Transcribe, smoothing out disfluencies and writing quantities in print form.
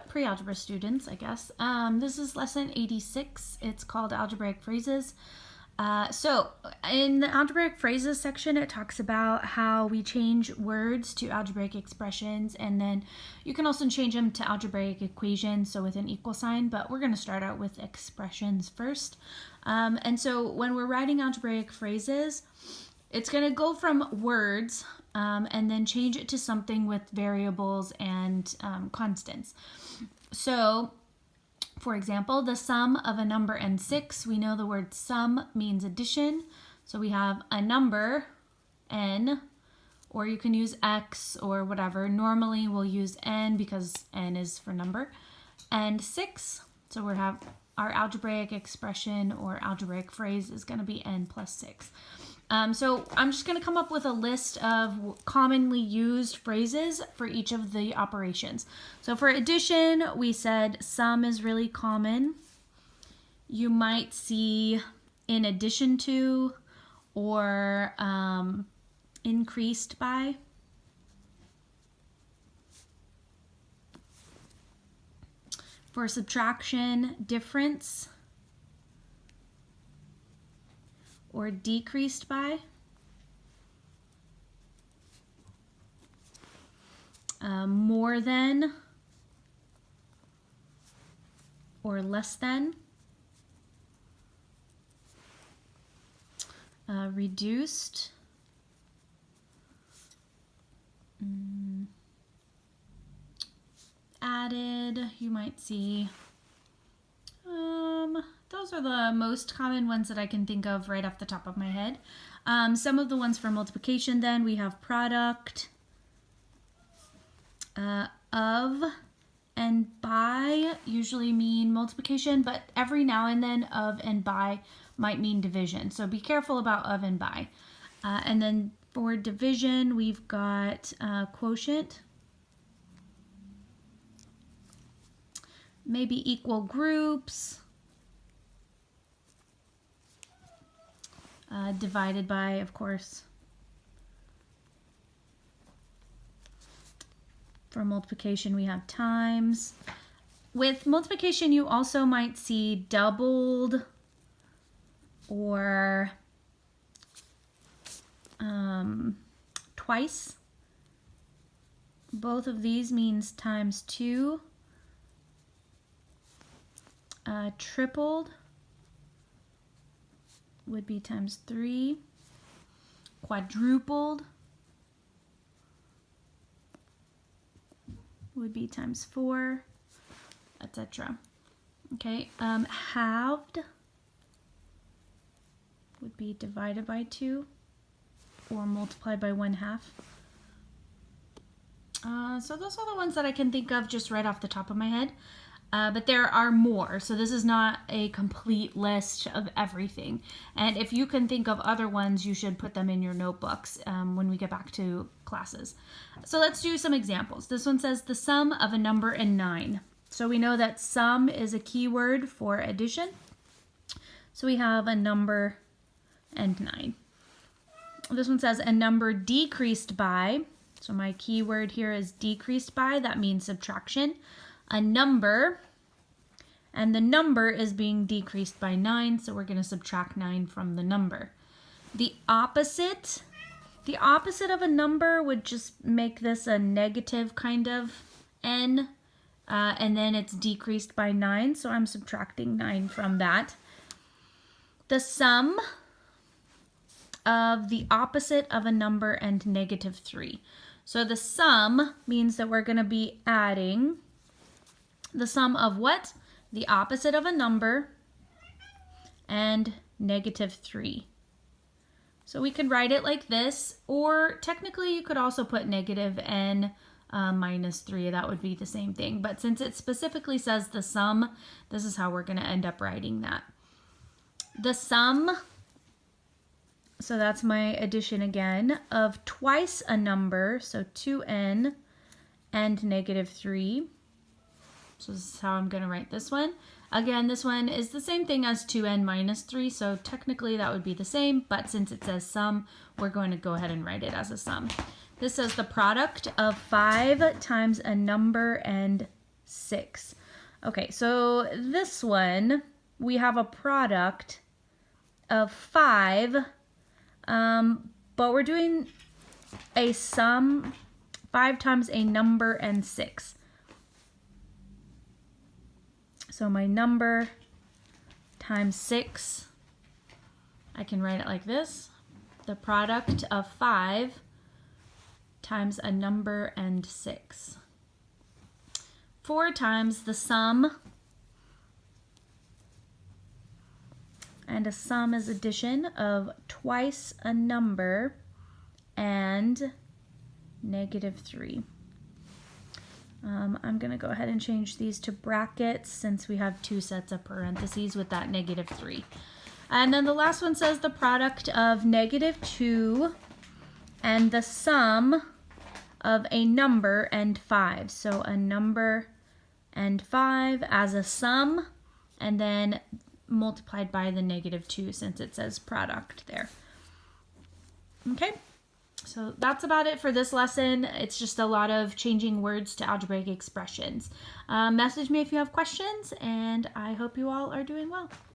pre-algebra students, I guess. This is lesson 86. It's called Algebraic Phrases. So in the algebraic phrases section, it talks about how we change words to algebraic expressions, and then you can also change them to algebraic equations, so with an equal sign, but we're going to start out with expressions first. And so when we're writing algebraic phrases, it's going to go from words and then change it to something with variables and constants. So for example, the sum of a number and 6, we know the word sum means addition. So we have a number, n, or you can use x or whatever. Normally we'll use n because n is for number, and 6. So we have our algebraic expression or algebraic phrase is going to be n plus 6. So I'm just going to come up with a list of commonly used phrases for each of the operations. So for addition, we said sum is really common. You might see in addition to or increased by. For subtraction, difference or decreased by. More than or less than. Reduced. Added, you might see. Those are the most common ones that I can think of right off the top of my head. Some of the ones for multiplication then, we have product, of and by usually mean multiplication, but every now and then of and by might mean division. So be careful about of and by. And then for division, we've got quotient, maybe equal groups, divided by, of course. For multiplication, we have times. With multiplication, you also might see doubled or twice. Both of these means times 2. Tripled would be times 3. Quadrupled would be times 4, etc. Okay, halved would be divided by 2 or multiplied by 1/2. So those are the ones that I can think of just right off the top of my head. But there are more, so this is not a complete list of everything. And if you can think of other ones, you should put them in your notebooks when we get back to classes. So let's do some examples. This one says the sum of a number and 9. So we know that sum is a keyword for addition. So we have a number and 9. This one says a number decreased by. So my keyword here is decreased by. That means subtraction. A number, and the number is being decreased by 9, so we're going to subtract 9 from the number. The opposite of a number would just make this a negative kind of n, and then it's decreased by 9, so I'm subtracting 9 from that. The sum of the opposite of a number and negative 3. So the sum means that we're going to be adding the sum of what? The opposite of a number and negative 3. So we could write it like this, or technically you could also put negative n minus 3. That would be the same thing. But since it specifically says the sum, this is how we're going to end up writing that. The sum, so that's my addition again, of twice a number, so 2n and negative 3. So this is how I'm going to write this one. Again, this one is the same thing as 2n minus 3, so technically that would be the same, but since it says sum, we're going to go ahead and write it as a sum. This says the product of 5 times a number and 6. Okay, so this one, we have a product of 5, but we're doing a sum 5 times a number and 6. So my number times 6, I can write it like this. The product of 5 times a number and 6. 4 times the sum, and a sum is addition of twice a number and -3. I'm going to go ahead and change these to brackets since we have 2 sets of parentheses with that -3. And then the last one says the product of -2 and the sum of a number and 5. So a number and 5 as a sum, and then multiplied by the -2 since it says product there. Okay, so that's about it for this lesson. It's just a lot of changing words to algebraic expressions. Message me if you have questions, and I hope you all are doing well.